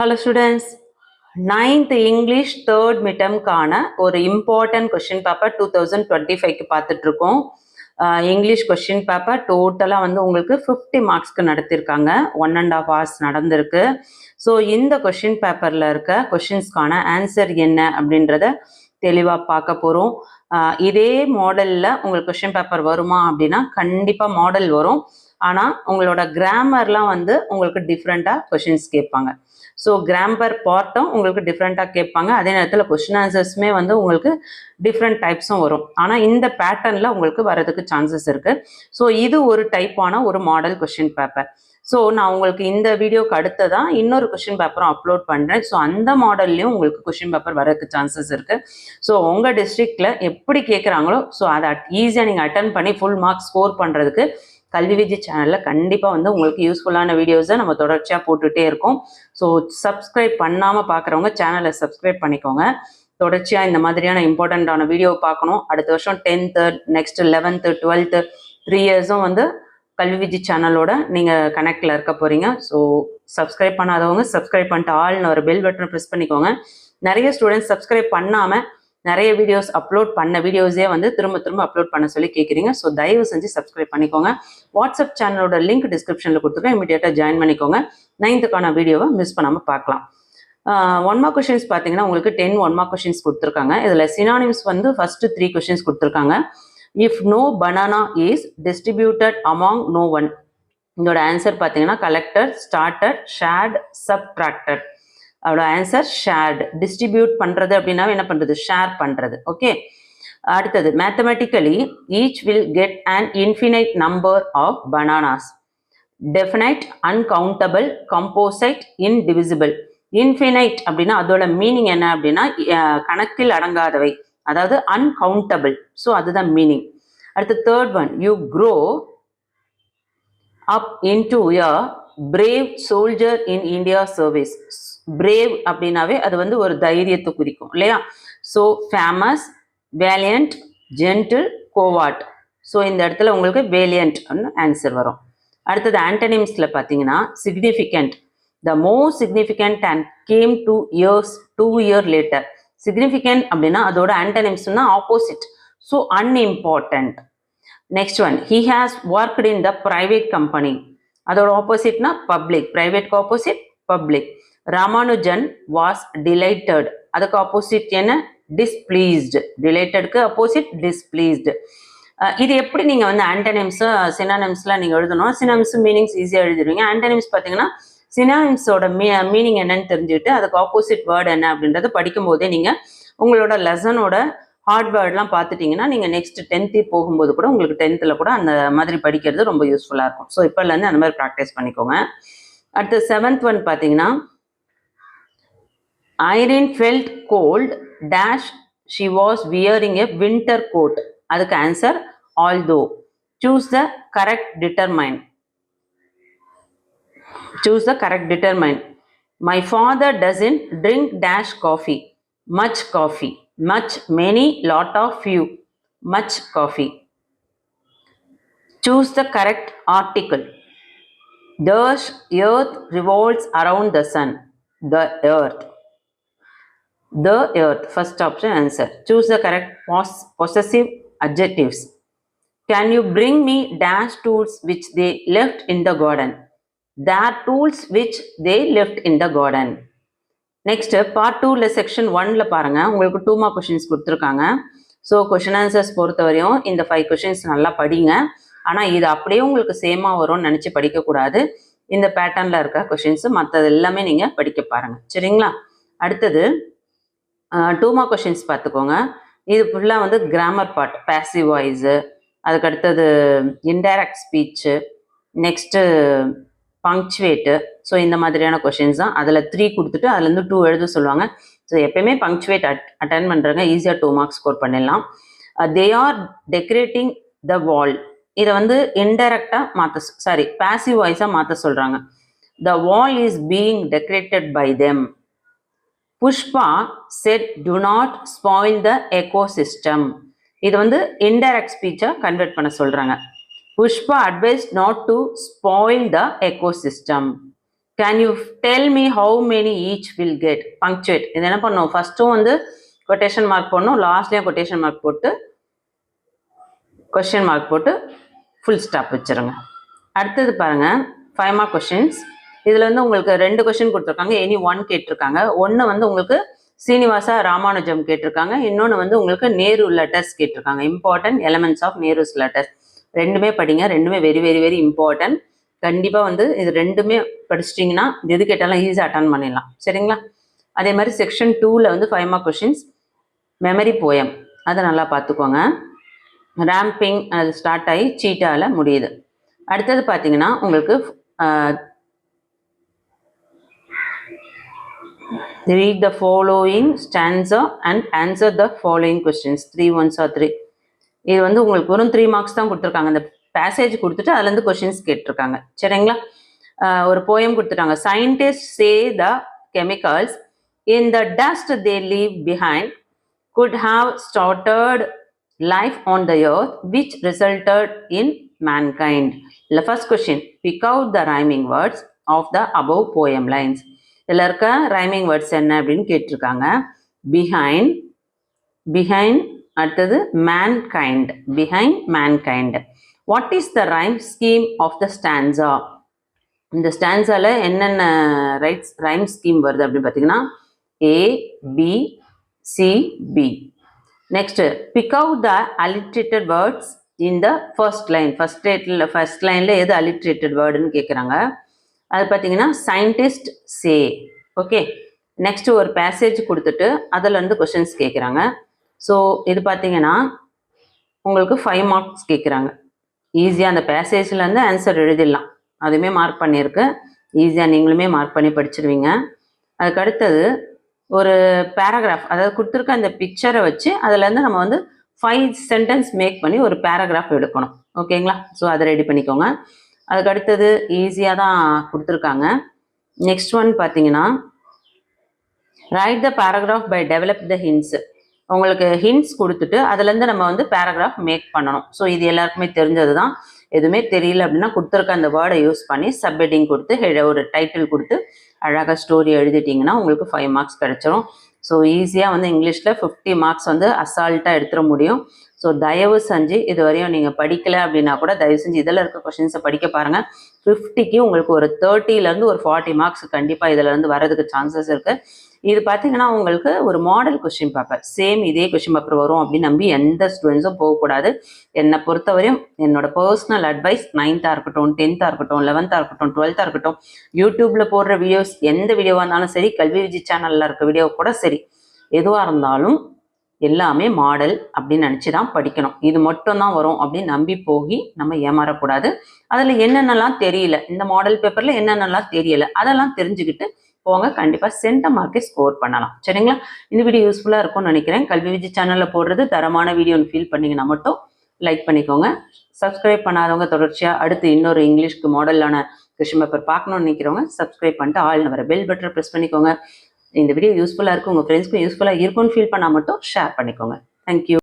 Hello students, 9th English 3rd midterm கான ஒரு important question paper 2025க்கு பார்த்துட்டு இருக்கோம். இங்கிலீஷ் கொஸ்டின் பேப்பர் டோட்டலாக வந்து உங்களுக்கு 50 மார்க்ஸ்க்கு நடத்திருக்காங்க. 1.5 hours நடந்திருக்கு. ஸோ இந்த கொஸ்டின் பேப்பரில் இருக்க கொஸ்டின்ஸ்க்கான ஆன்சர் என்ன அப்படின்றத தெளிவாக பார்க்க போகிறோம். இதே மாடலில் உங்களுக்கு கொஸ்டின் பேப்பர் வருமா அப்படின்னா கண்டிப்பாக மாடல் வரும். ஆனால் உங்களோட கிராமர்லாம் வந்து உங்களுக்கு டிஃப்ரெண்ட்டாக கொஷின்ஸ் கேட்பாங்க. ஸோ கிராமர் பார்ட்டும் உங்களுக்கு டிஃப்ரெண்ட்டாக கேட்பாங்க. அதே நேரத்தில் கொஸ்டின் ஆன்சர்ஸுமே வந்து உங்களுக்கு டிஃப்ரெண்ட் டைப்ஸும் வரும். ஆனால் இந்த பேட்டர்னில் உங்களுக்கு வரதுக்கு சான்சஸ் இருக்குது. ஸோ இது ஒரு டைப்பான ஒரு மாடல் கொஸ்டின் பேப்பர். ஸோ நான் உங்களுக்கு இந்த வீடியோக்கு அடுத்ததான் இன்னொரு கொஸ்டின் பேப்பரும் அப்லோட் பண்ணுறேன். ஸோ அந்த மாடல்லையும் உங்களுக்கு கொஸ்டின் பேப்பர் வரதுக்கு சான்சஸ் இருக்குது. ஸோ உங்கள் டிஸ்ட்ரிக்டில் எப்படி கேட்குறாங்களோ ஸோ அதை ஈஸியாக நீங்கள் அட்டன் பண்ணி ஃபுல் மார்க்ஸ் ஸ்கோர் பண்ணுறதுக்கு கல்வி விஜய் சேனலில் கண்டிப்பாக வந்து உங்களுக்கு யூஸ்ஃபுல்லான வீடியோஸை நம்ம தொடர்ச்சியாக போட்டுகிட்டே இருக்கோம். ஸோ சப்ஸ்கிரைப் பண்ணாமல் பார்க்குறவங்க சேனலை சப்ஸ்கிரைப் பண்ணிக்கோங்க. தொடர்ச்சியாக இந்த மாதிரியான இம்பார்ட்டண்ட்டான வீடியோ பார்க்கணும். அடுத்த வருஷம் 10th, நெக்ஸ்ட் 11th, 12th 3 இயர்ஸும் வந்து கல்வி விஜய் சேனலோட நீங்கள் கனெக்டில் இருக்க போகிறீங்க. ஸோ சப்ஸ்கிரைப் பண்ணாதவங்க சப்ஸ்கிரைப் பண்ணிட்டு ஆல்னு ஒரு பெல் பட்டனை ப்ரெஸ் பண்ணிக்கோங்க. நிறைய ஸ்டூடெண்ட்ஸ் சப்ஸ்கிரைப் பண்ணாமல் நிறைய வீடியோஸ் அப்லோட் பண்ண வீடியோஸே வந்து திரும்ப அப்லோட் பண்ண சொல்லி கேட்குறீங்க. ஸோ தயவு செஞ்சு சப்ஸ்கிரைப் பண்ணிக்கோங்க. வாட்ஸ்அப் சேனலோட லிங்க் டிஸ்கிரிப்ஷனில் கொடுத்துருக்கேன். இமீடியட்டாக ஜாயின் பண்ணிக்கோங்க. 9th வீடியோவை மிஸ் பண்ணாமல் பார்க்கலாம். 1 mark கொஷின்ஸ் பார்த்தீங்கன்னா உங்களுக்கு 10 1 mark கொஷின்ஸ் கொடுத்துருக்காங்க. இதில் சினானிம்ஸ் வந்து ஃபர்ஸ்ட் 3 கொஷின்ஸ் கொடுத்துருக்காங்க. If no banana is distributed among no one, இதோட ஆன்சர் பார்த்தீங்கன்னா கலெக்டட், ஸ்டார்டட், ஷேர்ட், சப்ட்ராக்டட். அதோட ஆன்சர் ஷேர்டு. டிஸ்ட்ரிபியூட் பண்ணுறது அப்படின்னா என்ன பண்ணுறது? ஷேர் பண்ணுறது. ஓகே. அடுத்தது mathematically each will get an infinite number of bananas. Definite, uncountable, composite, indivisible. Infinite அப்படின்னா அதோட மீனிங் என்ன அப்படின்னா கணக்கில் அடங்காதவை, அதாவது அன்கவுண்டபிள். ஸோ அதுதான் மீனிங். அடுத்து third one, you grow up into a brave soldier in India service. Brave அப்படின்னாவே அது வந்து ஒரு தைரியத்தை குறிக்கும் இல்லையா? So famous, valiant, gentle, coward. ஸோ இந்த இடத்துல உங்களுக்கு வேலியன்ட் ஆன்சர் வரும். அடுத்தது ஆன்டனிம்ஸில் பார்த்தீங்கன்னா significant, the most significant and came 2 years later. Significant அப்படின்னா அதோட ஆன்டனிம்ஸ்னா opposite. So unimportant. Next one, he has worked in the private company. அதோட ஆப்போசிட்னா பப்ளிக். ப்ரைவேட்க்கு opposite public. Ramanujan was delighted, அதுக்கு ஆப்போசிட் என்ன? டிஸ்பிளீஸ்டு. டிலைட்டடுக்கு ஆப்போசிட் டிஸ்பிளீஸ்டு. இது எப்படி நீங்கள் வந்து ஆன்டனிம்ஸு சினானிம்ஸ்லாம் நீங்கள் எழுதணும். சினானிம்ஸ் மீனிங்ஸ் ஈஸியாக எழுதிடுவீங்க. ஆன்டனிம்ஸ் பார்த்தீங்கன்னா சினானிம்ஸோட மீனிங் என்னன்னு தெரிஞ்சுக்கிட்டு அதுக்கு ஆப்போசிட் வேர்டு என்ன அப்படின்றத படிக்கும் போதே நீங்கள் உங்களோட லெசனோட ஹார்ட் வேர்ட்லாம் பார்த்துட்டிங்கன்னா நீங்கள் நெக்ஸ்ட் 10th போகும்போது கூட உங்களுக்கு 10th கூட அந்த மாதிரி படிக்கிறது ரொம்ப யூஸ்ஃபுல்லாக இருக்கும். ஸோ இப்போலேருந்து அந்த மாதிரி ப்ராக்டிஸ் பண்ணிக்கோங்க. அடுத்து 7th ஒன் பார்த்தீங்கன்னா Irene felt cold dash she was wearing a winter coat. அதுக்கு answer although. Choose the correct determine. Choose the correct determine. My father doesn't drink dash coffee. Much coffee. Much, many, lot of, few. Much coffee. Choose the correct article. The earth revolves around the sun. The earth. The earth. First option answer. Choose the correct possessive adjectives. Can you bring me dash tools which they left in the garden? Their tools which they left in the garden. Next part 2ல section 1ல பாருங்க, உங்களுக்கு 2 mark questions கொடுத்துருக்காங்க. So question answers பொறுத்த வரையும் இந்த 5 questions நல்லா படிங்க. ஆனால் இது அப்படியே உங்களுக்கு சேமாக வரும்னு நினச்சி படிக்கக்கூடாது. இந்த பேட்டர்னில் இருக்க கொஷின்ஸு மற்றது எல்லாமே நீங்கள் படிக்க பாருங்கள். சரிங்களா? அடுத்தது 2 mark கொஷின்ஸ் பார்த்துக்கோங்க. இது ஃபுல்லாக வந்து கிராமர் பார்ட், பேசிவ் வாய்ஸு, அதுக்கு அடுத்தது இன்டைரக்ட் ஸ்பீச்சு, நெக்ஸ்ட்டு பங்க்சுவேட்டு. ஸோ இந்த மாதிரியான கொஷின்ஸ் தான். அதில் 3 கொடுத்துட்டு அதுலேருந்து 2 எழுத சொல்லுவாங்க. ஸோ எப்பயுமே பங்க்சுவேட் அட்டன் பண்ணுறங்க ஈஸியாக 2 marks ஸ்கோர் பண்ணிடலாம். They are decorating the wall. இதை வந்து இன்டைரக்டாக பேசிவ் வாய்ஸாக மாற்ற சொல்கிறாங்க. The wall is being decorated by them. Pushpa said do not spoil the ecosystem. இது வந்து இன்டைரக்ட் ஸ்பீச்சை கன்வெர்ட் பண்ண சொல்கிறாங்க. Pushpa advised not to spoil the ecosystem. Can you tell me how many each will get punctuate. இது என்ன பண்ணணும், ஃபர்ஸ்ட்டும் வந்து quotation mark போடணும், லாஸ்ட்லேயும் quotation mark போட்டு கொஸ்டின் மார்க் போட்டு ஃபுல் ஸ்டாப் வச்சுருங்க. அடுத்தது பாருங்கள் 5 மார்க் கொஷின்ஸ். இதில் வந்து உங்களுக்கு 2 கொஷின் கொடுத்துருக்காங்க, எனி 1 கேட்டிருக்காங்க. ஒன்று வந்து உங்களுக்கு சீனிவாசா ராமானுஜம் கேட்டிருக்காங்க, இன்னொன்று வந்து உங்களுக்கு நேரு லெட்டர்ஸ் கேட்டிருக்காங்க. Important elements of Nehru's letters. ரெண்டுமே படிங்க, ரெண்டுமே வெரி வெரி வெரி இம்பார்ட்டன்ட். கண்டிப்பாக வந்து இது ரெண்டுமே படிச்சிட்டிங்கன்னா எது கேட்டாலும் ஈஸியாக அட்டன் பண்ணிடலாம். சரிங்களா? அதே மாதிரி செக்ஷன் 2ல் வந்து 5 மார்க் கொஷின்ஸ் மெமரி போயம், அதை நல்லா பார்த்துக்கோங்க. ரேம்பிங் அது ஸ்டார்ட் ஆகி சீட்டாவில் முடியுது. அடுத்தது பார்த்தீங்கன்னா உங்களுக்கு read the following stanza and answer the following questions. 3 ones or 3. இது வந்து உங்களுக்கு வெறும் 3 மார்க்ஸ் தான் கொடுத்துருக்காங்க. அந்த பேசேஜ் கொடுத்துட்டு அதுலேருந்து கொஷின்ஸ் கேட்டிருக்காங்க. சரிங்களா? ஒரு போயம் கொடுத்துட்டாங்க. Scientists say the chemicals in the dust they leave behind could have started life on the earth which resulted in mankind. The first question, pick out the rhyming words of the above poem lines. இதில் இருக்க rhyming words என்ன அப்படின்னு கேட்டிருக்காங்க. Behind, behind, அடுத்தது mankind, behind mankind. What is the rhyme scheme of the stanza? இந்த ஸ்டான்ஸால என்னென்ன rhyme scheme வருது அப்படின்னு பார்த்தீங்கன்னா A, B, C, B. Next, big out the alliterated words in the first line. First லைனில் எது அலிட்ரேட்டட் வேர்டுன்னு கேட்குறாங்க. அது பார்த்தீங்கன்னா சயின்டிஸ்ட் சே. ஓகே, நெக்ஸ்ட் ஒரு பேசேஜ் கொடுத்துட்டு அதிலேருந்து கொஷின்ஸ் கேட்குறாங்க. ஸோ இது பார்த்தீங்கன்னா உங்களுக்கு 5 மார்க்ஸ் கேட்குறாங்க. ஈஸியாக அந்த பேசேஜ்லேருந்து ஆன்சர் எழுதிடலாம். அதுவுமே மார்க் பண்ணியிருக்கு. ஈஸியாக நீங்களுமே மார்க் பண்ணி படிச்சிடுவீங்க. அதுக்கு அடுத்தது ஒரு பேராகிராஃப், அதாவது கொடுத்துருக்க அந்த பிக்சரை வச்சு அதுலேருந்து நம்ம வந்து 5 சென்டென்ஸ் மேக் பண்ணி ஒரு பேராகிராஃப் எடுக்கணும். ஓகேங்களா? ஸோ அதை ரெடி பண்ணிக்கோங்க. அதுக்கு அடுத்தது ஈஸியாக தான் கொடுத்துருக்காங்க. நெக்ஸ்ட் ஒன் பார்த்தீங்கன்னா write the paragraph by develop the hints. உங்களுக்கு ஹிண்ட்ஸ் கொடுத்துட்டு அதுலேருந்து நம்ம வந்து பேராகிராஃப் மேக் பண்ணணும். ஸோ இது எல்லாருக்குமே தெரிஞ்சது தான். எதுவுமே தெரியல அப்படின்னா கொடுத்துருக்க அந்த வேர்டை யூஸ் பண்ணி சப்ஹெட்டிங் கொடுத்து ஒரு டைட்டில் கொடுத்து அழகாக ஸ்டோரி எழுதிட்டிங்கன்னா உங்களுக்கு 5 மார்க்ஸ் கிடச்சிரும். ஸோ ஈஸியாக வந்து இங்கிலீஷில் 50 மார்க்ஸ் வந்து அசால்ட்டாக எடுத்துட முடியும். ஸோ தயவு செஞ்சு இது வரையும் நீங்கள் படிக்கலை அப்படின்னா கூட தயவு செஞ்சு இதில் இருக்க கொஷின்ஸை படிக்க பாருங்கள். 50க்கு உங்களுக்கு ஒரு 30லேருந்து ஒரு 40 மார்க்ஸ் கண்டிப்பாக இதிலேருந்து வரதுக்கு சான்சஸ் இருக்குது. இது பார்த்தீங்கன்னா உங்களுக்கு ஒரு மாடல் கொஸ்டின் பேப்பர், சேம் இதே கொஸ்டின் பேப்பர் வரும் அப்படின்னு நம்பி எந்த ஸ்டூடெண்ட்ஸும் போகக்கூடாது. என்னை பொறுத்தவரையும் என்னோட பர்சனல் அட்வைஸ் 9th இருக்கட்டும், 10th இருக்கட்டும், 11th இருக்கட்டும், 12th இருக்கட்டும், யூடியூப்பில் போடுற வீடியோஸ் எந்த வீடியோவாக இருந்தாலும் சரி, கல்வி விஜய் சேனலில் இருக்க வீடியோ கூட சரி, எதுவாக இருந்தாலும் எல்லாமே மாடல் அப்படின்னு நினச்சி தான் படிக்கணும். இது மட்டும் தான் வரும் அப்படின்னு நம்பி போய் நம்ம ஏமாறக்கூடாது. அதில் என்னென்னலாம் தெரியல, இந்த மாடல் பேப்பரில் என்னென்னலாம் தெரியல அதெல்லாம் தெரிஞ்சுக்கிட்டு போங்க. கண்டிப்பாக சென்டம் மார்க்கே ஸ்கோர் பண்ணலாம். சரிங்களா? இந்த வீடியோ யூஸ்ஃபுல்லாக இருக்கும்னு நினைக்கிறேன். கல்வி விஜய் சேனலில் போடுறது தரமான வீடியோன்னு ஃபீல் பண்ணிங்கன்னா மட்டும் லைக் பண்ணிக்கோங்க. சப்ஸ்கிரைப் பண்ணாதவங்க தொடர்ச்சியாக அடுத்து இன்னொரு இங்கிலீஷ்க்கு மாடலான கொஸ்டின் பேப்பர் பார்க்கணும்னு நினைக்கிறவங்க சப்ஸ்கிரைப் பண்ணிட்டு ஆல்னு வர பெல் பட்டனை ப்ரெஸ் பண்ணிக்கோங்க. இந்த வீடியோ யூஸ்ஃபுல்லாக இருக்கும், உங்கள் ஃப்ரெண்ட்ஸ்க்கும் யூஸ்ஃபுல்லாக இருக்கும்னு ஃபீல் பண்ணால் மட்டும் ஷேர் பண்ணிக்கோங்க. தேங்க்யூ.